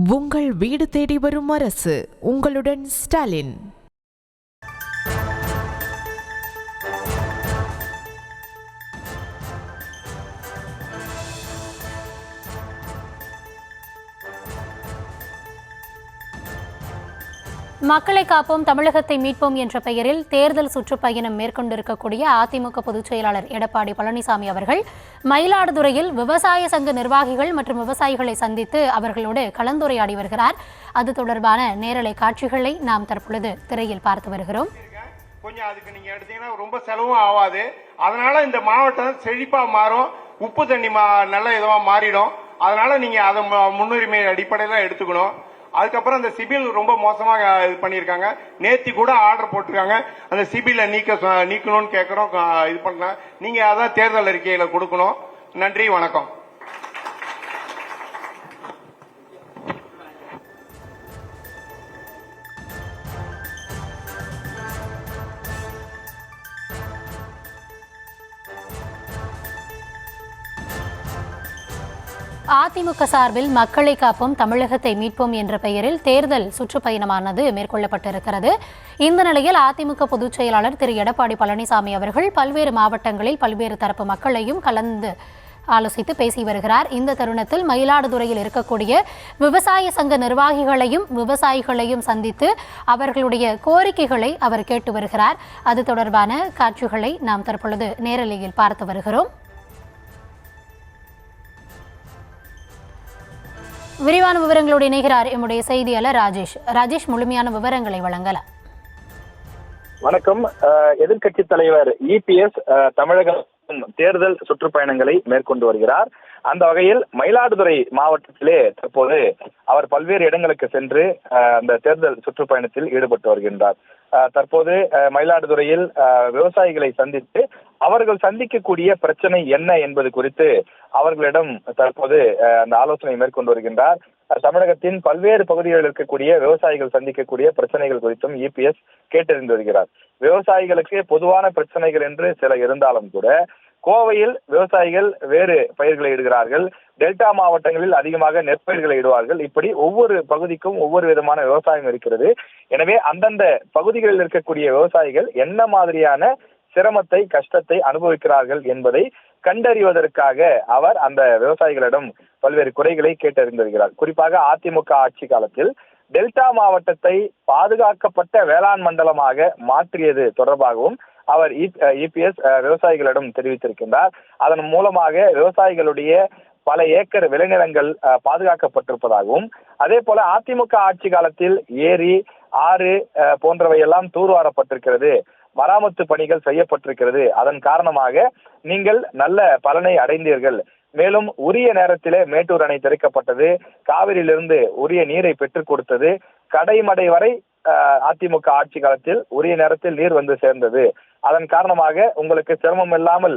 உங்கள் வீடு தேடி வரும் அரசு. உங்களுடன் ஸ்டாலின். மக்களை காப்போம் தமிழகத்தை மீட்போம் என்ற பெயரில் தேர்தல் சுற்றுப்பயணம் மேற்கொண்டிருக்கக்கூடிய அதிமுக பொதுச் செயலாளர் எடப்பாடி பழனிசாமி அவர்கள் மயிலாடுதுறையில் விவசாய சங்க நிர்வாகிகள் மற்றும் விவசாயிகளை சந்தித்து அவர்களோடு கலந்துரையாடி வருகிறார். அது தொடர்பான நேரலை காட்சிகளை நாம் தற்பொழுது திரையில் பார்த்து வருகிறோம். கொஞ்சம் அதுக்கு நீங்க எடுத்தீங்கன்னா ரொம்ப செலவும் ஆகாது. அதனால இந்த மாவட்டம் செழிப்பா மாறும், உப்பு தண்ணி நல்ல இதுவா மாறிடும். அதனால நீங்க அதை முன்னுரிமை அடிப்படையில எடுத்துக்கணும். அதுக்கப்புறம் அந்த சிபில் ரொம்ப மோசமாக இது பண்ணியிருக்காங்க. நேத்தி கூட ஆர்டர் போட்டிருக்காங்க, அந்த சிபில நீக்கணும்னு கேட்கிறோம். இது பண்ண நீங்க அதான் தேர்தல் அறிக்கையில கொடுக்கணும். நன்றி, வணக்கம். அதிமுக சார்பில் மக்களை காப்போம் தமிழகத்தை மீட்போம் என்ற பெயரில் தேர்தல் சுற்றுப்பயணமானது மேற்கொள்ளப்பட்டிருக்கிறது. இந்த நிலையில் அதிமுக பொதுச் செயலாளர் திரு எடப்பாடி பழனிசாமி அவர்கள் பல்வேறு மாவட்டங்களில் பல்வேறு தரப்பு மக்களையும் கலந்து ஆலோசித்து பேசி வருகிறார். இந்த தருணத்தில் மயிலாடுதுறையில் இருக்கக்கூடிய விவசாய சங்க நிர்வாகிகளையும் விவசாயிகளையும் சந்தித்து அவர்களுடைய கோரிக்கைகளை அவர் கேட்டு வருகிறார். அது தொடர்பான காட்சிகளை நாம் தற்பொழுது நேரலையில் பார்த்து வருகிறோம். விரிவான விவரங்களோடு இணைகிறார் எம்முடைய செய்தியாளர் ராஜேஷ். முழுமையான விவரங்களை வழங்கலாம். வணக்கம். எதிர்க்கட்சி தலைவர் இபிஎஸ் தமிழக தேர்தல் சுற்றுப்பயணங்களை மேற்கொண்டு வருகிறார். அந்த வகையில் மயிலாடுதுறை மாவட்டத்திலே தற்போது அவர் பல்வேறு இடங்களுக்கு சென்று அந்த தேர்தல் சுற்றுப்பயணத்தில் ஈடுபட்டு வருகின்றார். தற்போது மயிலாடுதுறையில் விவசாயிகளை சந்தித்து அவர்கள் சந்திக்கக்கூடிய பிரச்சனை என்ன என்பது குறித்து அவர்களிடம் தற்போது அந்த ஆலோசனை மேற்கொண்டு வருகின்றார். தமிழகத்தின் பல்வேறு பகுதிகளில் இருக்கக்கூடிய விவசாயிகள் சந்திக்கக்கூடிய பிரச்சனைகள் குறித்தும் இபிஎஸ் கேட்டறிந்து வருகிறார். விவசாயிகளுக்கு பொதுவான பிரச்சனைகள் என்று சில இருந்தாலும் கூட கோவையில் விவசாயிகள் வேறு பயிர்களை இடுகிறார்கள், டெல்டா மாவட்டங்களில் அதிகமாக நெற்பயிர்களை இடுவார்கள். இப்படி ஒவ்வொரு பகுதிக்கும் ஒவ்வொரு விதமான விவசாயம் இருக்கிறது. எனவே அந்தந்த பகுதிகளில் இருக்கக்கூடிய விவசாயிகள் என்ன மாதிரியான சிரமத்தை கஷ்டத்தை அனுபவிக்கிறார்கள் என்பதை கண்டறிவதற்காக அவர் அந்த விவசாயிகளிடம் பல்வேறு குறைகளை கேட்டறிந்து வருகிறார். குறிப்பாக அதிமுக ஆட்சி காலத்தில் டெல்டா மாவட்டத்தை பாதுகாக்கப்பட்ட வேளாண் மண்டலமாக மாற்றியது தொடர்பாகவும் அவர் இபிஎஸ் விவசாயிகளிடம் தெரிவித்திருக்கின்றார். அதன் மூலமாக விவசாயிகளுடைய பல ஏக்கர் விளைநிலங்கள் பாதுகாக்கப்பட்டிருப்பதாகவும், அதே போல அதிமுக ஆட்சி காலத்தில் ஏரி ஆறு போன்றவையெல்லாம் தூர்வாரப்பட்டிருக்கிறது, மராமத்து பணிகள் செய்யப்பட்டிருக்கிறது. அதன் காரணமாக நீங்கள் நல்ல பலனை அடைந்தீர்கள். மேலும் உரிய நேரத்திலே மேட்டூர் அணை திறக்கப்பட்டது, காவிரியிலிருந்து உரிய நீரை பெற்றுக் கொடுத்தது, கடைமடை வரை அதிமுக ஆட்சி காலத்தில் உரிய நேரத்தில் நீர் வந்து சேர்ந்தது. அதன் காரணமாக உங்களுக்கு சிரமம் இல்லாமல்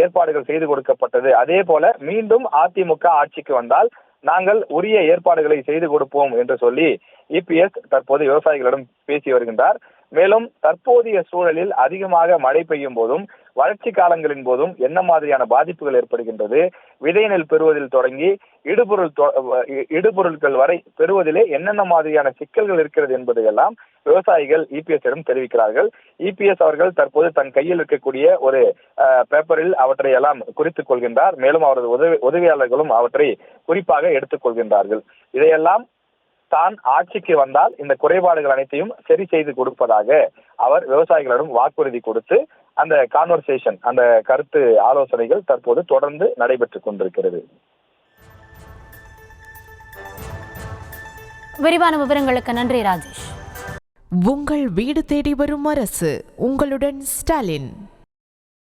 ஏற்பாடுகள் செய்து கொடுக்கப்பட்டது. அதே போல மீண்டும் அதிமுக ஆட்சிக்கு வந்தால் நாங்கள் உரிய ஏற்பாடுகளை செய்து கொடுப்போம் என்று சொல்லி இபிஎஸ் தற்போது விவசாயிகளிடம் பேசி வருகின்றார். மேலும் தற்போதைய சூழலில் அதிகமாக மழை பெய்யும் போதும் வறட்சி காலங்களின் போதும் என்ன மாதிரியான பாதிப்புகள் ஏற்படுகின்றது, விதை நெல் பெறுவதில் தொடங்கி இடுபொருட்கள் வரை பெறுவதிலே என்னென்ன மாதிரியான சிக்கல்கள் இருக்கிறது என்பதையெல்லாம் விவசாயிகள் இபிஎஸ் தெரிவிக்கிறார்கள். இபிஎஸ் அவர்கள் தற்போது தன் கையில் இருக்கக்கூடிய ஒரு பேப்பரில் அவற்றை எல்லாம் குறித்துக் கொள்கின்றார். மேலும் அவரது உதவியாளர்களும் அவற்றை குறிப்பாக எடுத்துக் கொள்கின்றார்கள். இதையெல்லாம் தான் ஆட்சிக்கு வந்தால் இந்த குறைபாடுகள் அனைத்தையும் சரி செய்து கொடுப்பதாக அவர் விவசாயிகளிடம் வாக்குறுதி கொடுத்து அந்த கான்வர்சேஷன், அந்த கருத்து ஆலோசனைகள் தற்போது தொடர்ந்து நடைபெற்றுக் கொண்டிருக்கிறது. விரிவான விவரங்களுக்கு நன்றி ராஜேஷ். உங்கள் வீடு தேடி வரும் அரசு. உங்களுடன் ஸ்டாலின்.